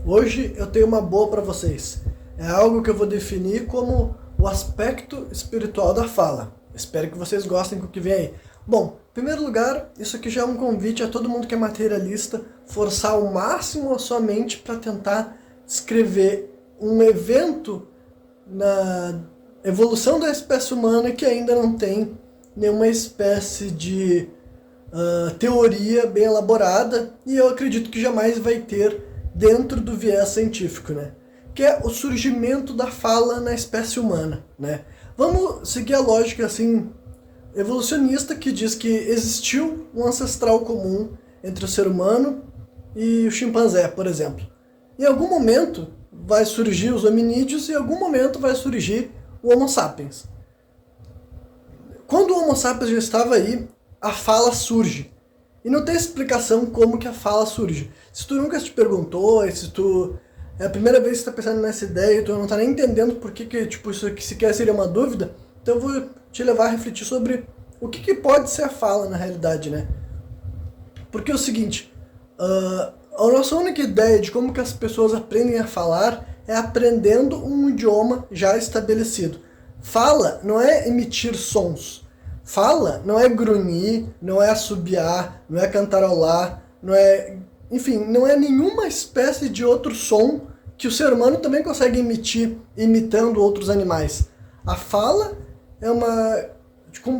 Hoje eu tenho uma boa para vocês. É algo que eu vou definir como o aspecto espiritual da fala. Espero que vocês gostem do que vem aí. Bom, em primeiro lugar, isso aqui já é um convite a todo mundo que é materialista forçar ao máximo a sua mente para tentar descrever um evento na evolução da espécie humana que ainda não tem nenhuma espécie de teoria bem elaborada, e eu acredito que jamais vai ter dentro do viés científico, né? Que é o surgimento da fala na espécie humana, né? Vamos seguir a lógica assim evolucionista que diz que existiu um ancestral comum entre o ser humano e o chimpanzé, por exemplo. Em algum momento vai surgir os hominídeos e em algum momento vai surgir o Homo sapiens. Quando o Homo sapiens já estava aí, a fala surge. E não tem explicação como que a fala surge. Se tu nunca te perguntou, se tu é a primeira vez que tu está pensando nessa ideia e tu não está nem entendendo por que isso aqui sequer seria uma dúvida, então eu vou te levar a refletir sobre o que pode ser a fala na realidade, né? Porque é o seguinte, a nossa única ideia de como que as pessoas aprendem a falar é aprendendo um idioma já estabelecido. Fala não é emitir sons. Fala não é grunhir, não é assobiar, não é cantarolar, não é... Enfim, não é nenhuma espécie de outro som que o ser humano também consegue emitir imitando outros animais. A fala é uma...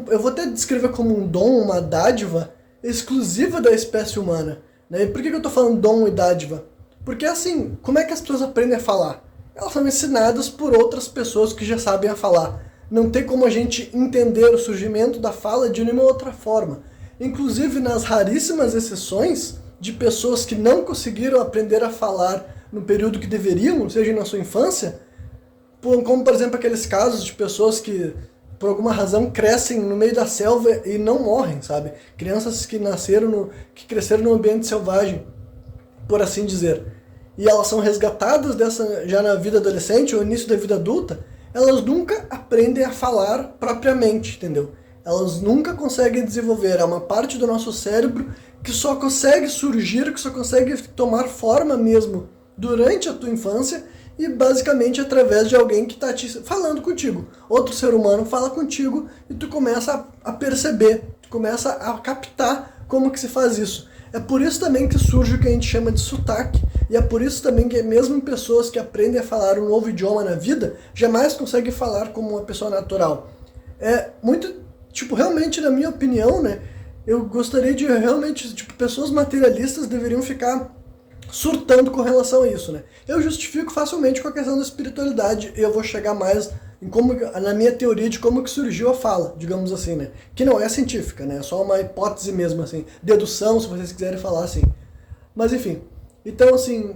Eu vou até descrever como um dom, uma dádiva exclusiva da espécie humana. Né? E por que eu estou falando dom e dádiva? Porque assim, como é que as pessoas aprendem a falar? Elas são ensinadas por outras pessoas que já sabem a falar. Não tem como a gente entender o surgimento da fala de nenhuma outra forma. Inclusive nas raríssimas exceções de pessoas que não conseguiram aprender a falar no período que deveriam, seja na sua infância, como por exemplo aqueles casos de pessoas que por alguma razão crescem no meio da selva e não morrem, sabe? Crianças que que cresceram num ambiente selvagem, por assim dizer. E elas são resgatadas já na vida adolescente ou início da vida adulta, elas nunca aprendem a falar propriamente, entendeu? Elas nunca conseguem desenvolver. É uma parte do nosso cérebro que só consegue surgir, que só consegue tomar forma mesmo durante a tua infância e basicamente através de alguém que está te falando contigo. Outro ser humano fala contigo e tu começa a perceber, tu começa a captar como que se faz isso. É por isso também que surge o que a gente chama de sotaque, e é por isso também que mesmo pessoas que aprendem a falar um novo idioma na vida, jamais conseguem falar como uma pessoa natural. É muito, realmente na minha opinião, né, eu gostaria de realmente, pessoas materialistas deveriam ficar surtando com relação a isso, né. Eu justifico facilmente com a questão da espiritualidade, e eu vou chegar mais na minha teoria de como que surgiu a fala, digamos assim, né? Que não é científica, né? É só uma hipótese mesmo, assim. Dedução, se vocês quiserem falar assim. Mas, enfim. Então, assim,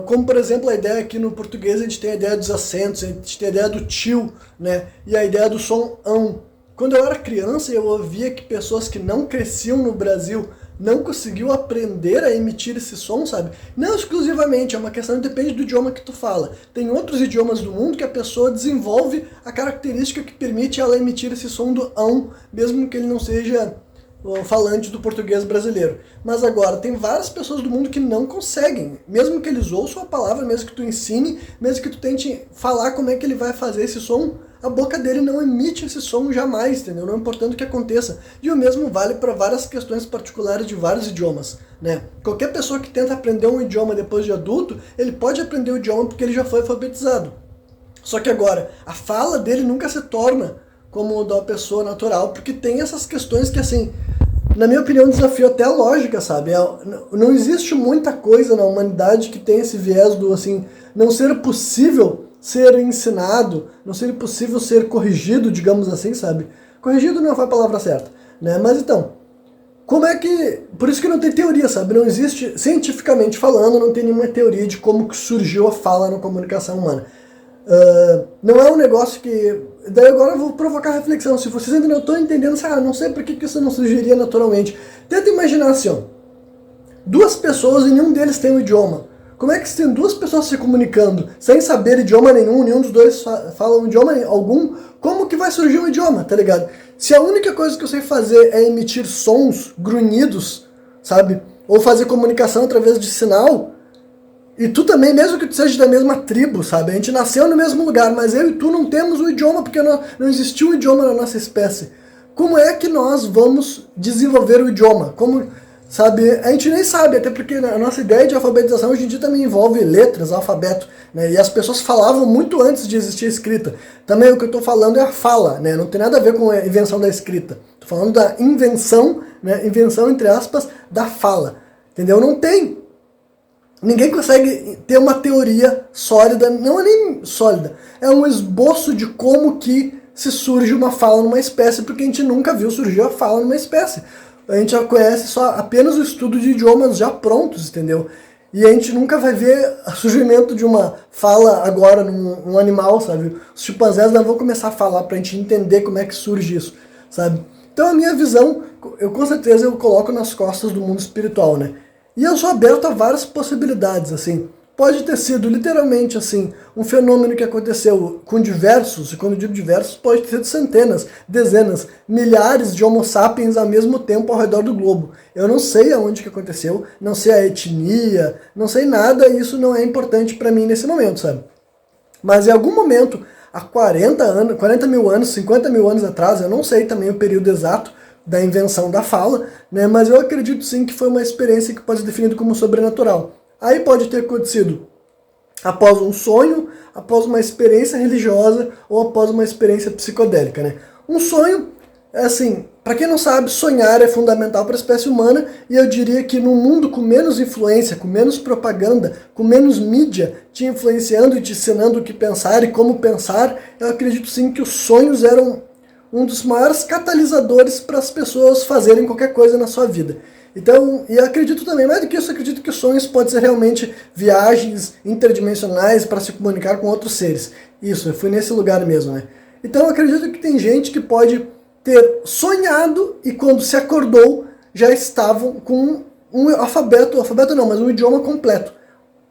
como, por exemplo, a ideia aqui no português, a gente tem a ideia dos acentos, a gente tem a ideia do tio, né? E a ideia do som ão. Quando eu era criança, eu ouvia que pessoas que não cresciam no Brasil não conseguiu aprender a emitir esse som, sabe? Não exclusivamente, é uma questão que depende do idioma que tu fala. Tem outros idiomas do mundo que a pessoa desenvolve a característica que permite ela emitir esse som do ão, mesmo que ele não seja falante do português brasileiro. Mas agora, tem várias pessoas do mundo que não conseguem, mesmo que eles ouçam a palavra, mesmo que tu ensine, mesmo que tu tente falar como é que ele vai fazer esse som, a boca dele não emite esse som jamais, entendeu? Não importando o que aconteça. E o mesmo vale para várias questões particulares de vários idiomas, né? Qualquer pessoa que tenta aprender um idioma depois de adulto, ele pode aprender o idioma porque ele já foi alfabetizado. Só que agora, a fala dele nunca se torna como o da pessoa natural, porque tem essas questões que, assim, na minha opinião, desafio até a lógica, sabe? Não existe muita coisa na humanidade que tem esse viés do, assim, não ser possível ser ensinado, não ser possível ser corrigido, digamos assim, sabe? Corrigido não foi a palavra certa, né? Mas então, como é que... Por isso que não tem teoria, sabe? Não existe, cientificamente falando, não tem nenhuma teoria de como que surgiu a fala na comunicação humana. Não é um negócio que... Daí agora eu vou provocar reflexão. Se vocês ainda não estão entendendo, não sei por que isso não surgiria naturalmente. Tenta imaginar assim, ó. Duas pessoas e nenhum deles tem um idioma. Como é que se tem duas pessoas se comunicando sem saber idioma nenhum dos dois falam idioma algum, como que vai surgir um idioma, tá ligado? Se a única coisa que eu sei fazer é emitir sons, grunhidos, sabe? Ou fazer comunicação através de sinal, E tu também, mesmo que tu seja da mesma tribo, sabe? A gente nasceu no mesmo lugar, mas eu e tu não temos o idioma porque não existiu um idioma na nossa espécie. Como é que nós vamos desenvolver o idioma? Como, sabe? A gente nem sabe, até porque a nossa ideia de alfabetização hoje em dia também envolve letras, alfabeto, né? E as pessoas falavam muito antes de existir a escrita. Também o que eu estou falando é a fala, né? Não tem nada a ver com a invenção da escrita. Estou falando da invenção, né? Invenção entre aspas, da fala. Entendeu? Não tem. Ninguém consegue ter uma teoria sólida, não é nem sólida, é um esboço de como que se surge uma fala numa espécie, porque a gente nunca viu surgir a fala numa espécie. A gente já conhece só apenas o estudo de idiomas já prontos, entendeu? E a gente nunca vai ver o surgimento de uma fala agora num animal, sabe? Os chimpanzés não vão começar a falar pra gente entender como é que surge isso, sabe? Então a minha visão, eu com certeza eu coloco nas costas do mundo espiritual, né? E eu sou aberto a várias possibilidades, assim. Pode ter sido literalmente assim, um fenômeno que aconteceu com diversos, e quando eu digo diversos, pode ter sido centenas, dezenas, milhares de homo sapiens ao mesmo tempo ao redor do globo. Eu não sei aonde que aconteceu, não sei a etnia, não sei nada, e isso não é importante para mim nesse momento, sabe? Mas em algum momento, há 40 mil anos, 50 mil anos atrás, eu não sei também o período exato da invenção da fala, né? Mas eu acredito sim que foi uma experiência que pode ser definida como sobrenatural. Aí pode ter acontecido após um sonho, após uma experiência religiosa ou após uma experiência psicodélica, né? Um sonho, é assim, para quem não sabe, sonhar é fundamental para a espécie humana, e eu diria que num mundo com menos influência, com menos propaganda, com menos mídia te influenciando e te ensinando o que pensar e como pensar, eu acredito sim que os sonhos eram um dos maiores catalisadores para as pessoas fazerem qualquer coisa na sua vida. Então, e acredito também, mais do que isso, acredito que os sonhos podem ser realmente viagens interdimensionais para se comunicar com outros seres. Isso, eu fui nesse lugar mesmo, né? Então, eu acredito que tem gente que pode ter sonhado e quando se acordou já estavam com um alfabeto não, mas um idioma completo.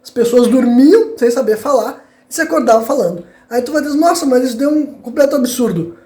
As pessoas dormiam sem saber falar e se acordavam falando. Aí tu vai dizer, nossa, mas isso deu um completo absurdo.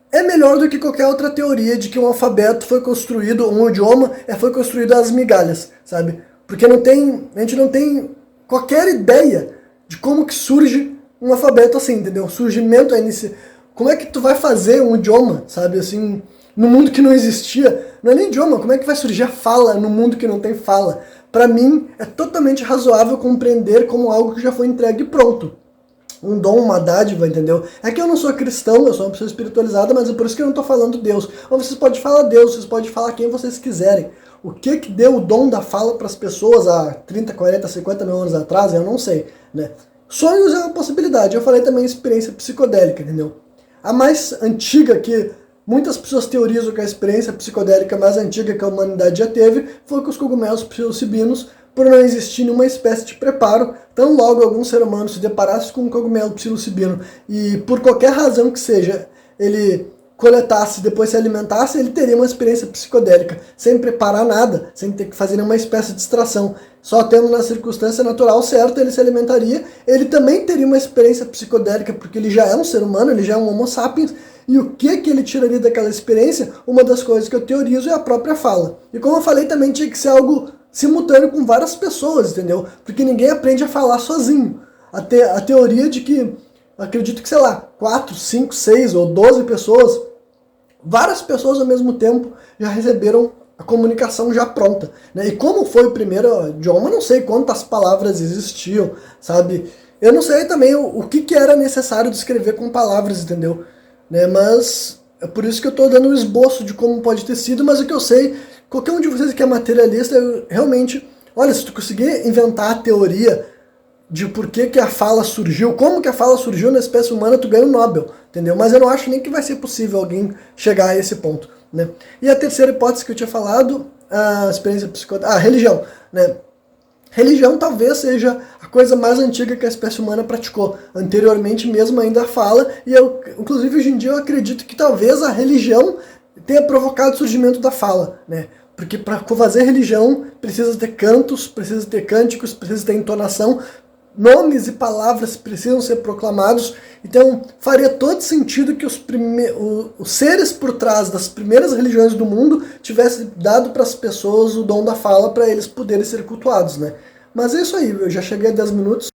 É melhor do que qualquer outra teoria de que um alfabeto foi construído, um idioma foi construído às migalhas, sabe? Porque a gente não tem qualquer ideia de como que surge um alfabeto assim, entendeu? O surgimento é nesse... Como é que tu vai fazer um idioma, sabe? Assim, no mundo que não existia, não é nem idioma, como é que vai surgir a fala no mundo que não tem fala? Para mim, é totalmente razoável compreender como algo que já foi entregue e pronto. Um dom, uma dádiva, entendeu? É que eu não sou cristão, eu sou uma pessoa espiritualizada, mas é por isso que eu não estou falando Deus. Ou vocês podem falar Deus, vocês podem falar quem vocês quiserem. O que deu o dom da fala para as pessoas há 30, 40, 50 mil anos atrás, eu não sei, né? Sonhos é uma possibilidade. Eu falei também experiência psicodélica, entendeu? A mais antiga que muitas pessoas teorizam que a experiência psicodélica mais antiga que a humanidade já teve foi com os cogumelos psilocibinos, por não existir nenhuma espécie de preparo, tão logo algum ser humano se deparasse com um cogumelo psilocibino e por qualquer razão que seja, ele coletasse, depois se alimentasse, ele teria uma experiência psicodélica, sem preparar nada, sem ter que fazer nenhuma espécie de extração. Só tendo na circunstância natural certa, ele se alimentaria, ele também teria uma experiência psicodélica, porque ele já é um ser humano, ele já é um homo sapiens, e o que ele tiraria daquela experiência? Uma das coisas que eu teorizo é a própria fala. E como eu falei, também tinha que ser algo simultâneo com várias pessoas, entendeu? Porque ninguém aprende a falar sozinho. A teoria de que, acredito que, sei lá, 4, 5, 6 ou 12 pessoas, várias pessoas ao mesmo tempo já receberam a comunicação já pronta, né? E como foi o primeiro idioma, não sei quantas palavras existiam, sabe? Eu não sei também o que era necessário descrever com palavras, entendeu? Né? Mas é por isso que eu estou dando um esboço de como pode ter sido, mas o que eu sei, qualquer um de vocês que é materialista, eu realmente, olha, se tu conseguir inventar a teoria de por que a fala surgiu, como que a fala surgiu na espécie humana, tu ganha um Nobel, entendeu? Mas eu não acho nem que vai ser possível alguém chegar a esse ponto, né? E a terceira hipótese que eu tinha falado, a experiência psicodélica, a religião, né? Religião talvez seja a coisa mais antiga que a espécie humana praticou. Anteriormente mesmo ainda fala, e eu, inclusive hoje em dia eu acredito que talvez a religião tenha provocado o surgimento da fala, né? Porque para fazer religião precisa ter cantos, precisa ter cânticos, precisa ter entonação, nomes e palavras precisam ser proclamados, então faria todo sentido que os seres por trás das primeiras religiões do mundo tivessem dado para as pessoas o dom da fala para eles poderem ser cultuados, né? Mas é isso aí, eu já cheguei a 10 minutos.